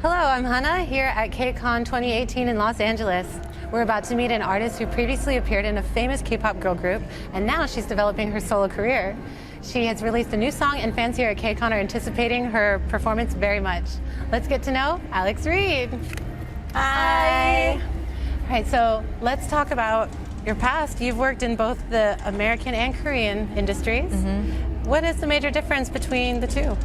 Hello, I'm Hanna here at KCON 2018 in Los Angeles. We're about to meet an artist who previously appeared in a famous K-pop girl group, and now she's developing her solo career. She has released a new song, and fans here at KCON are anticipating her performance very much. Let's get to know Alex Reid. Hi. All right, so let's talk about your past. You've worked in both the American and Korean industries. What is the major difference between the two?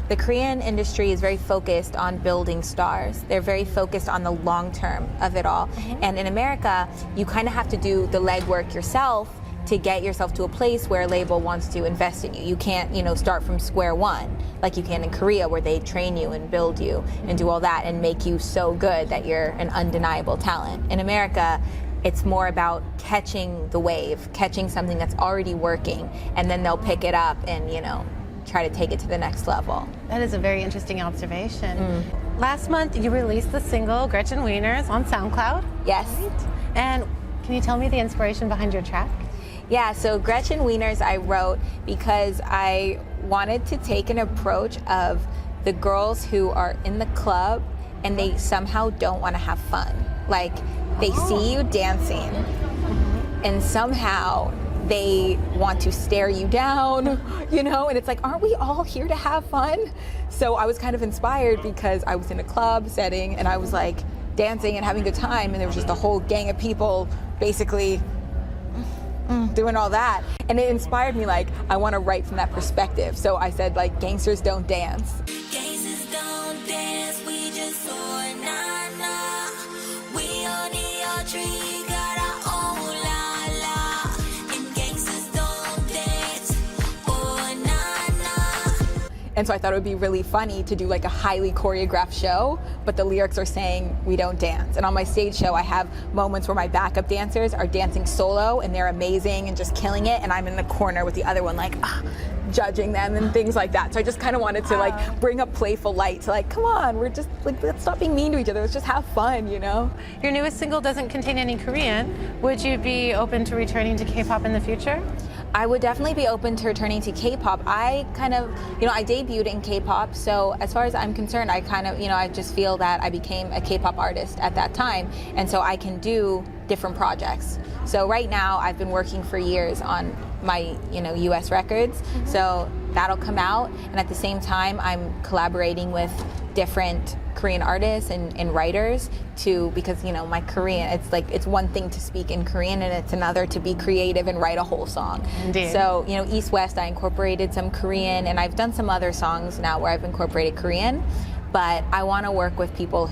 The Korean industry is very focused on building stars. They're very focused on the long term of it all. And in America, you kind of have to do the legwork yourself to get yourself to a place where a label wants to invest in you. You can't, start from square one like you can in Korea, where they train you and build you and do all that and make you so good that you're an undeniable talent. In America, it's more about catching the wave, catching something that's already working, and then they'll pick it up and, try to take it to the next level. That is a very interesting observation. Last month, you released the single Gretchen Wieners on SoundCloud. Yes. Right? And can you tell me the inspiration behind your track? Yeah, so Gretchen Wieners I wrote because I wanted to take an approach of the girls who are in the club and they somehow don't want to have fun. Like, they see you dancing and somehow they want to stare you down, and it's like, aren't we all here to have fun? So I was kind of inspired because I was in a club setting and I was like dancing and having a good time, and there was just a whole gang of people basically doing all that. And it inspired me, like, I want to write from that perspective. So I said, like, gangsters don't dance. Gangsters don't dance, we just nah. We on the tree, got our own la. And gangsters don't dance, nah. And so I thought it would be really funny to do like a highly choreographed show, but the lyrics are saying we don't dance. And on my stage show, I have moments where my backup dancers are dancing solo and they're amazing and just killing it, and I'm in the corner with the other one like judging them and things like that. So I just kind of wanted to like bring a playful light to like, come on, we're just like, let's stop being mean to each other, let's just have fun, Your newest single doesn't contain any Korean. Would you be open to returning to K-pop in the future? I would definitely be open to returning to K-pop. I kind of, I debuted in K-pop, so as far as I'm concerned, I kind of, I just feel that I became a K-pop artist at that time, and so I can do different projects. So right now, I've been working for years on my, US records, so that'll come out, and at the same time, I'm collaborating with different Korean artists and writers because my Korean, it's one thing to speak in Korean and it's another to be creative and write a whole song. Indeed. So East West, I incorporated some Korean, and I've done some other songs now where I've incorporated Korean, but I want to work with people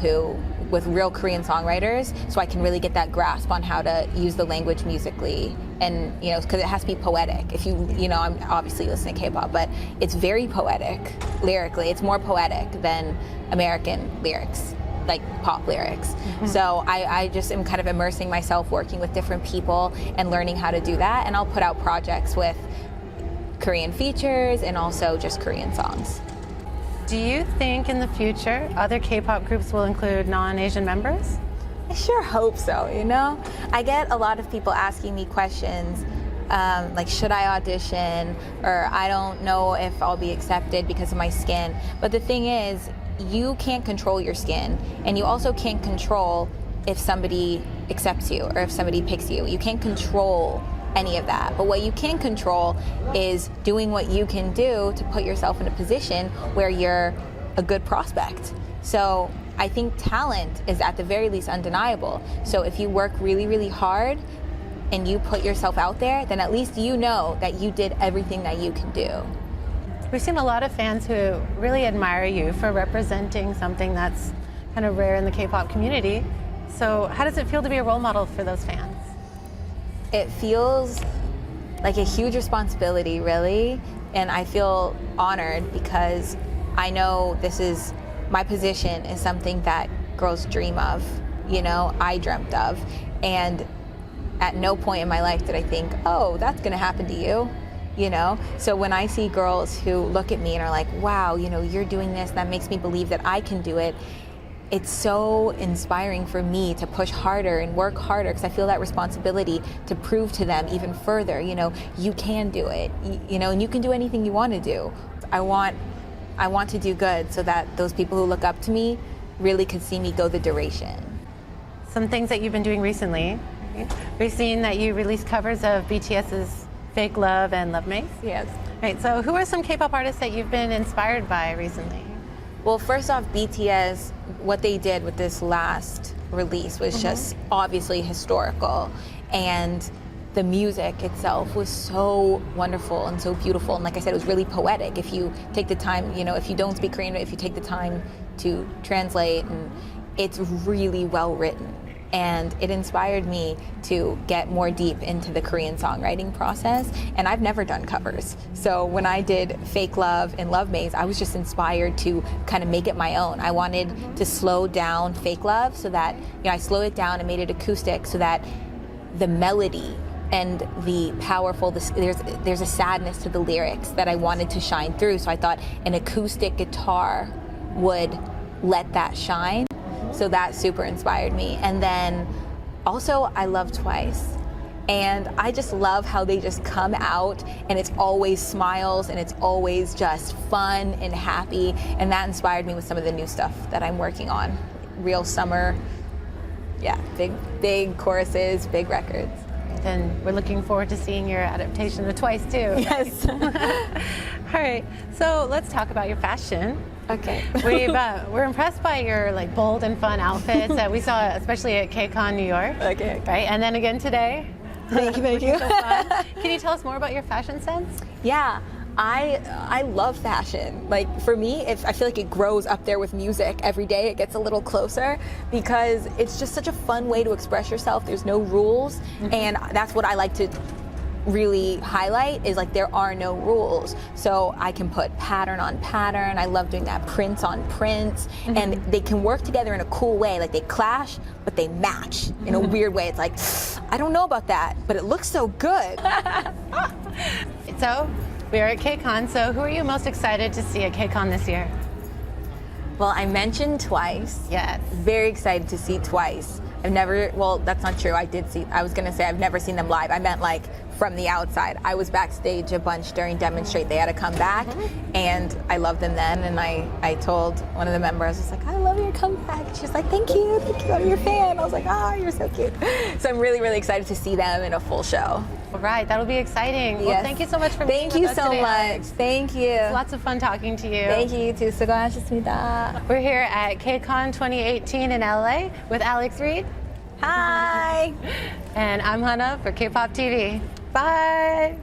with real Korean songwriters, so I can really get that grasp on how to use the language musically, and because it has to be poetic. If I'm obviously listening to K-pop, but it's very poetic lyrically. It's more poetic than American lyrics, like pop lyrics. So I just am kind of immersing myself, working with different people and learning how to do that, and I'll put out projects with Korean features and also just Korean songs. Do you think in the future other K-pop groups will include non-Asian members? I sure hope so, I get a lot of people asking me questions like, should I audition, or I don't know if I'll be accepted because of my skin. But the thing is, you can't control your skin, and you also can't control if somebody accepts you or if somebody picks you. You can't control any of that. But what you can control is doing what you can do to put yourself in a position where you're a good prospect. So I think talent is at the very least undeniable. So if you work really, really hard and you put yourself out there, then at least you know that you did everything that you can do. We've seen a lot of fans who really admire you for representing something that's kind of rare in the K-pop community. So how does it feel to be a role model for those fans? It feels like a huge responsibility, really, and I feel honored because I know my position is something that girls dream of, I dreamt of, and at no point in my life did I think, oh, that's gonna happen to you, So when I see girls who look at me and are like, wow, you're doing this, that makes me believe that I can do it, it's so inspiring for me to push harder and work harder, because I feel that responsibility to prove to them even further, you can do it, and you can do anything you want to do. I want to do good so that those people who look up to me really could see me go the duration. Some things that you've been doing recently. We've seen that you released covers of BTS's Fake Love and Love Maze. Yes. Right, so who are some K-pop artists that you've been inspired by recently? Well, first off, BTS, what they did with this last release was just obviously historical. And the music itself was so wonderful and so beautiful. And like I said, it was really poetic. If you take the time, you know, if you don't speak Korean, if you take the time to translate, and it's really well written. And it inspired me to get more deep into the Korean songwriting process. And I've never done covers. So when I did Fake Love and Love Maze, I was just inspired to kind of make it my own. I wanted to slow down Fake Love so that, you know, I slowed it down and made it acoustic so that the melody and the powerful, there's a sadness to the lyrics that I wanted to shine through. So I thought an acoustic guitar would let that shine. So that super inspired me. And then also I love Twice. And I just love how they just come out and it's always smiles and it's always just fun and happy. And that inspired me with some of the new stuff that I'm working on. Real summer, yeah, big choruses, big records. And we're looking forward to seeing your adaptation of Twice too. Yes. All right, so let's talk about your fashion. Okay. We're impressed by your like bold and fun outfits that we saw, especially at KCON New York. Okay. Right, and then again today. Thank you. So fun. Can you tell us more about your fashion sense? Yeah, I love fashion. Like for me, I feel like it grows up there with music. Every day it gets a little closer because it's just such a fun way to express yourself. There's no rules, and that's what I like to really highlight is like there are no rules. So I can put pattern on pattern. I love doing that, prints on prints, and they can work together in a cool way. Like they clash, but they match in a weird way. It's like, I don't know about that, but it looks so good. So we are at KCON. So who are you most excited to see at KCON this year? Well, I mentioned Twice. Yes. Very excited to see Twice. I've never, well, that's not true. I was gonna say I've never seen them live. I meant like from the outside. I was backstage a bunch during Demonstrate. They had to come back, and I loved them then. And I told one of the members, I was like, I love your comeback. She's like, thank you, I'm your fan. I was like, you're so cute. So I'm really, really excited to see them in a full show. All right, that'll be exciting. Yes. Well, thank you so much for being with us today. Thank you so much. Alex. Thank you. It's lots of fun talking to you. Thank you too. 수고하셨습니다. We're here at KCON 2018 in LA with Alex Reid. Hi. And I'm Hanna for KPOP TV. Bye.